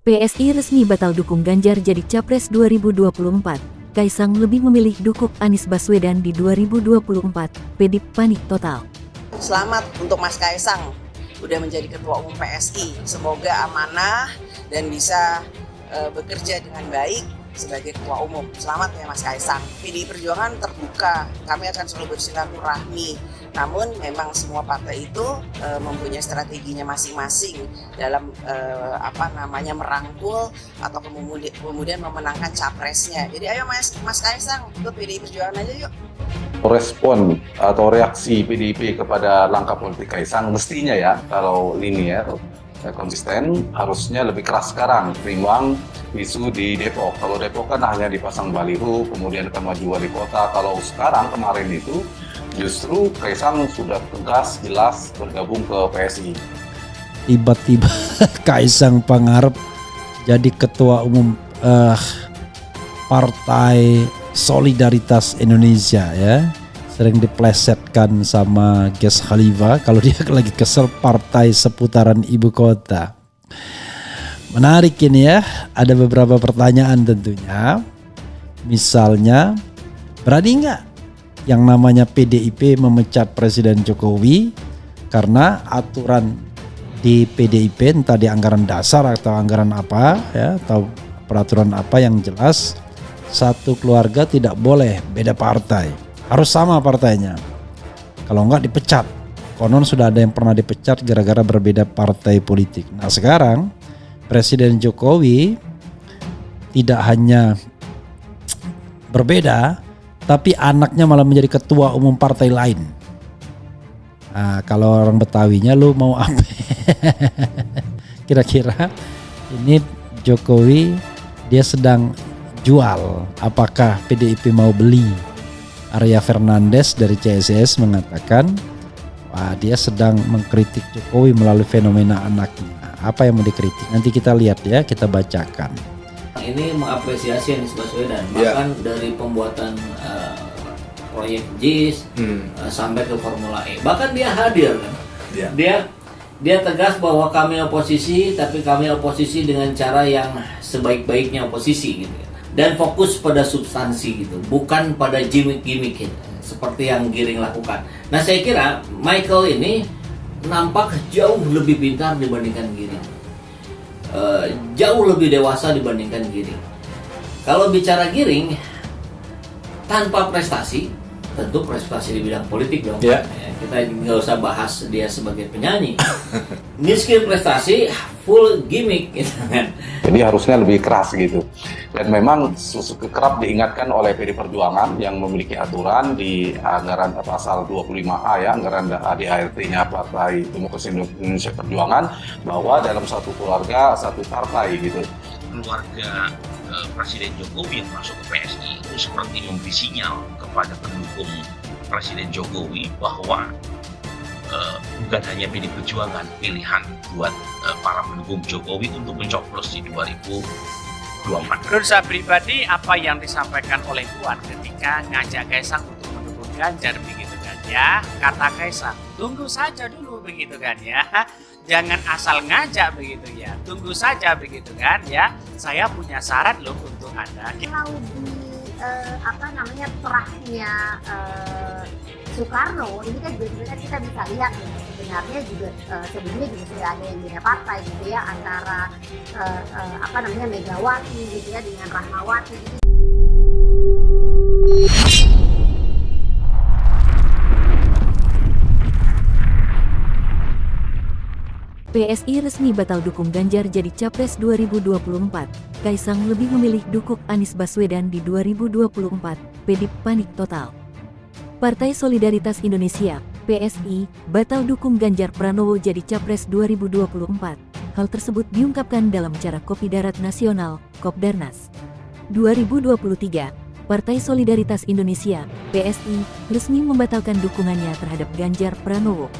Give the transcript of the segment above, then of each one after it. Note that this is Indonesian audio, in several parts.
PSI resmi batal dukung Ganjar jadi Capres 2024. Kaisang lebih memilih dukung Anies Baswedan di 2024. Pedip panik total. Selamat untuk Mas Kaisang, udah menjadi Ketua Umum PSI. Semoga amanah dan bisa bekerja dengan baik sebagai Ketua Umum. Selamat ya Mas Kaisang. PDI Perjuangan terbuka, kami akan selalu bersilaturahmi. Namun memang semua partai itu mempunyai strateginya masing-masing dalam merangkul atau kemudian memenangkan capresnya. Jadi ayo Mas Kaisang ikut PDI Perjuangan aja yuk. Respon atau reaksi PDIP kepada langkah politik Kaisang mestinya ya, kalau linear konsisten, harusnya lebih keras sekarang ketimbang isu di Depok. Kalau Depok kan hanya dipasang baliho, kemudian akan maju wali kota. Kalau sekarang kemarin itu justru Kaisang sudah tegas, jelas bergabung ke PSI. Tiba-tiba Kaisang Pangarep jadi Ketua Umum Partai Solidaritas Indonesia ya. Sering diplesetkan sama Ges Khalifa kalau dia lagi kesel partai seputaran ibu kota. Menarik ini ya, ada beberapa pertanyaan tentunya. Misalnya, berani nggak yang namanya PDIP memecat Presiden Jokowi karena aturan di PDIP, entah di anggaran dasar atau anggaran apa ya, atau peraturan apa yang jelas satu keluarga tidak boleh beda partai, harus sama partainya. Kalau enggak dipecat. Konon sudah ada yang pernah dipecat gara-gara berbeda partai politik. Nah sekarang Presiden Jokowi tidak hanya berbeda, tapi anaknya malah menjadi ketua umum partai lain. Nah kalau orang Betawinya lu mau apa? Kira-kira ini Jokowi dia sedang jual. Apakah PDIP mau beli? Arya Fernandes dari CSIS mengatakan wah, dia sedang mengkritik Jokowi melalui fenomena anaknya. Apa yang mau dikritik? Nanti kita lihat ya, kita bacakan. Ini mengapresiasi Anies Baswedan, bahkan dari pembuatan proyek JIS sampai ke Formula E. Bahkan dia hadir kan. Dia tegas bahwa kami oposisi, tapi kami oposisi dengan cara yang sebaik-baiknya oposisi gitu. Dan fokus pada substansi gitu, bukan pada gimmick-gimmick gitu, seperti yang Giring lakukan. Nah saya kira Michael ini nampak jauh lebih pintar dibandingkan Giring, jauh lebih dewasa dibandingkan Giring. Kalau bicara Giring, tanpa prestasi, tentu prestasi di bidang politik dong. Yeah. Kita nggak usah bahas dia sebagai penyanyi. Miskin prestasi, full gimmick gitu kan. Jadi harusnya lebih keras gitu. Dan memang kerap diingatkan oleh PD Perjuangan yang memiliki aturan di anggaran pasal 25A ya, anggaran ADART-nya Partai Demokrasi Indonesia Perjuangan, bahwa dalam satu keluarga, satu partai gitu. Keluarga Presiden Jokowi yang masuk ke PSI itu seperti memberi sinyal kepada pendukung Presiden Jokowi bahwa bukan hanya PD Perjuangan pilihan buat para pendukung Jokowi untuk mencoblos di 2024. Menurut saya pribadi, apa yang disampaikan oleh Puan ketika ngajak Kaisang untuk mendukung Ganjar begitu kan ya, kata Kaisang, tunggu saja dulu begitu kan ya, jangan asal ngajak begitu ya, tunggu saja begitu kan ya, saya punya syarat loh untuk Anda. Kalau di perahnya Soekarno ini kan juga kita bisa lihat ya, sebenarnya juga sebelumnya juga sudah ada yang beda partai gitu ya, antara Megawati gitu ya dengan Rahmawati gitu. PSI resmi batal dukung Ganjar jadi Capres 2024. Kaisang lebih memilih dukung Anies Baswedan di 2024. Pedip panik total. Partai Solidaritas Indonesia, PSI, batal dukung Ganjar Pranowo jadi Capres 2024. Hal tersebut diungkapkan dalam acara Kopi Darat Nasional, Kopdarnas 2023. Partai Solidaritas Indonesia, PSI, resmi membatalkan dukungannya terhadap Ganjar Pranowo.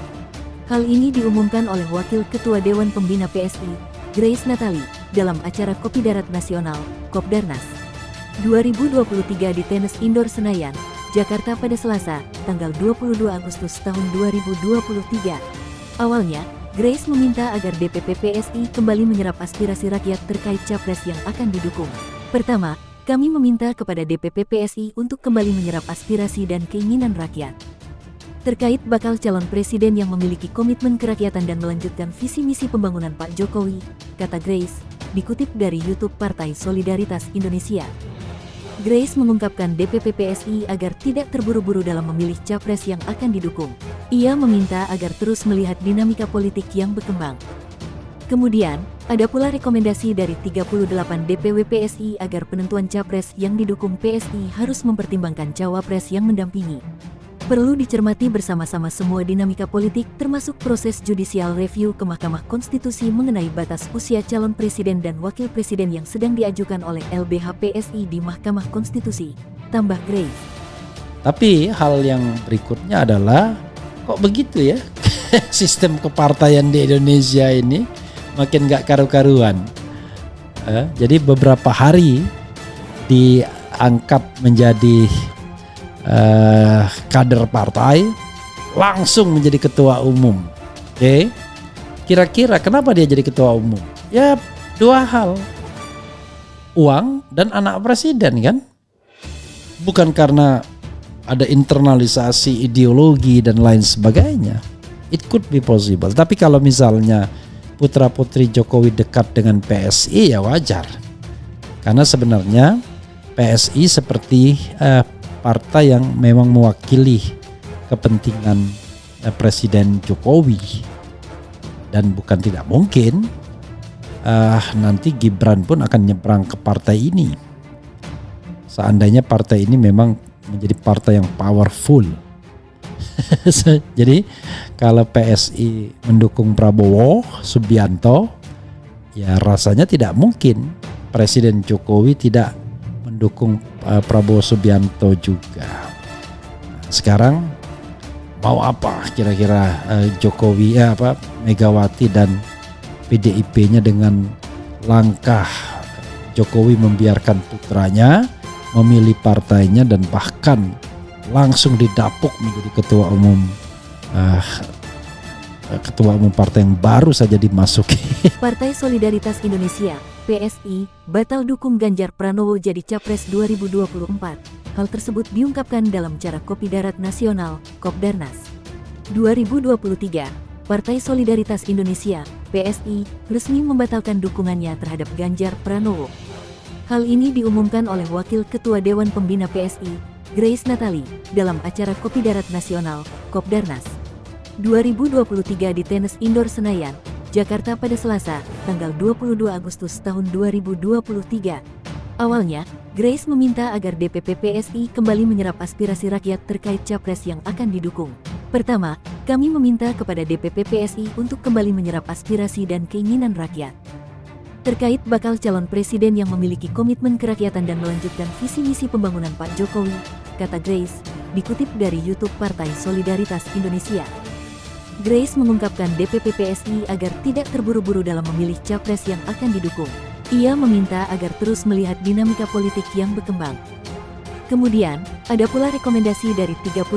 Hal ini diumumkan oleh Wakil Ketua Dewan Pembina PSI, Grace Natali, dalam acara Kopi Darat Nasional, Kopdarnas 2023 di Tenis Indoor Senayan, Jakarta pada Selasa, tanggal 22 Agustus tahun 2023. Awalnya, Grace meminta agar DPP PSI kembali menyerap aspirasi rakyat terkait capres yang akan didukung. Pertama, kami meminta kepada DPP PSI untuk kembali menyerap aspirasi dan keinginan rakyat terkait bakal calon presiden yang memiliki komitmen kerakyatan dan melanjutkan visi misi pembangunan Pak Jokowi, kata Grace, dikutip dari YouTube Partai Solidaritas Indonesia. Grace mengungkapkan DPP PSI agar tidak terburu-buru dalam memilih capres yang akan didukung. Ia meminta agar terus melihat dinamika politik yang berkembang. Kemudian, ada pula rekomendasi dari 38 DPW PSI agar penentuan capres yang didukung PSI harus mempertimbangkan cawapres yang mendampingi. Perlu dicermati bersama-sama semua dinamika politik termasuk proses judicial review ke Mahkamah Konstitusi mengenai batas usia calon presiden dan wakil presiden yang sedang diajukan oleh LBH PSI di Mahkamah Konstitusi, tambah Grace. Tapi hal yang berikutnya adalah kok begitu ya sistem kepartaian di Indonesia ini makin gak karu-karuan. Jadi beberapa hari diangkat menjadi kader partai, langsung menjadi ketua umum. Oke, kira-kira kenapa dia jadi ketua umum? Ya dua hal, uang dan anak presiden kan. Bukan karena ada internalisasi ideologi dan lain sebagainya. It could be possible. Tapi kalau misalnya putra-putri Jokowi dekat dengan PSI ya wajar. Karena sebenarnya PSI seperti partai yang memang mewakili kepentingan Presiden Jokowi, dan bukan tidak mungkin nanti Gibran pun akan nyebrang ke partai ini seandainya partai ini memang menjadi partai yang powerful. Jadi kalau PSI mendukung Prabowo Subianto, ya rasanya tidak mungkin Presiden Jokowi tidak mendukung Prabowo Subianto juga. Sekarang mau apa kira-kira Jokowi Megawati dan PDIP-nya dengan langkah Jokowi membiarkan putranya memilih partainya dan bahkan langsung didapuk menjadi ketua umum partai yang baru saja dimasuki. Partai Solidaritas Indonesia PSI batal dukung Ganjar Pranowo jadi Capres 2024. Hal tersebut diungkapkan dalam acara Kopi Darat Nasional Kopdarnas 2023. Partai Solidaritas Indonesia PSI resmi membatalkan dukungannya terhadap Ganjar Pranowo. Hal ini diumumkan oleh Wakil Ketua Dewan Pembina PSI Grace Natali dalam acara Kopi Darat Nasional Kopdarnas 2023 di Tenis Indoor Senayan, Jakarta pada Selasa, tanggal 22 Agustus tahun 2023. Awalnya, Grace meminta agar DPP PSI kembali menyerap aspirasi rakyat terkait capres yang akan didukung. Pertama, kami meminta kepada DPP PSI untuk kembali menyerap aspirasi dan keinginan rakyat terkait bakal calon presiden yang memiliki komitmen kerakyatan dan melanjutkan visi misi pembangunan Pak Jokowi, kata Grace, dikutip dari YouTube Partai Solidaritas Indonesia. Grace mengungkapkan DPP PSI agar tidak terburu-buru dalam memilih capres yang akan didukung. Ia meminta agar terus melihat dinamika politik yang berkembang. Kemudian, ada pula rekomendasi dari 38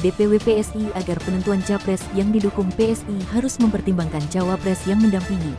DPW PSI agar penentuan capres yang didukung PSI harus mempertimbangkan cawapres yang mendampingi.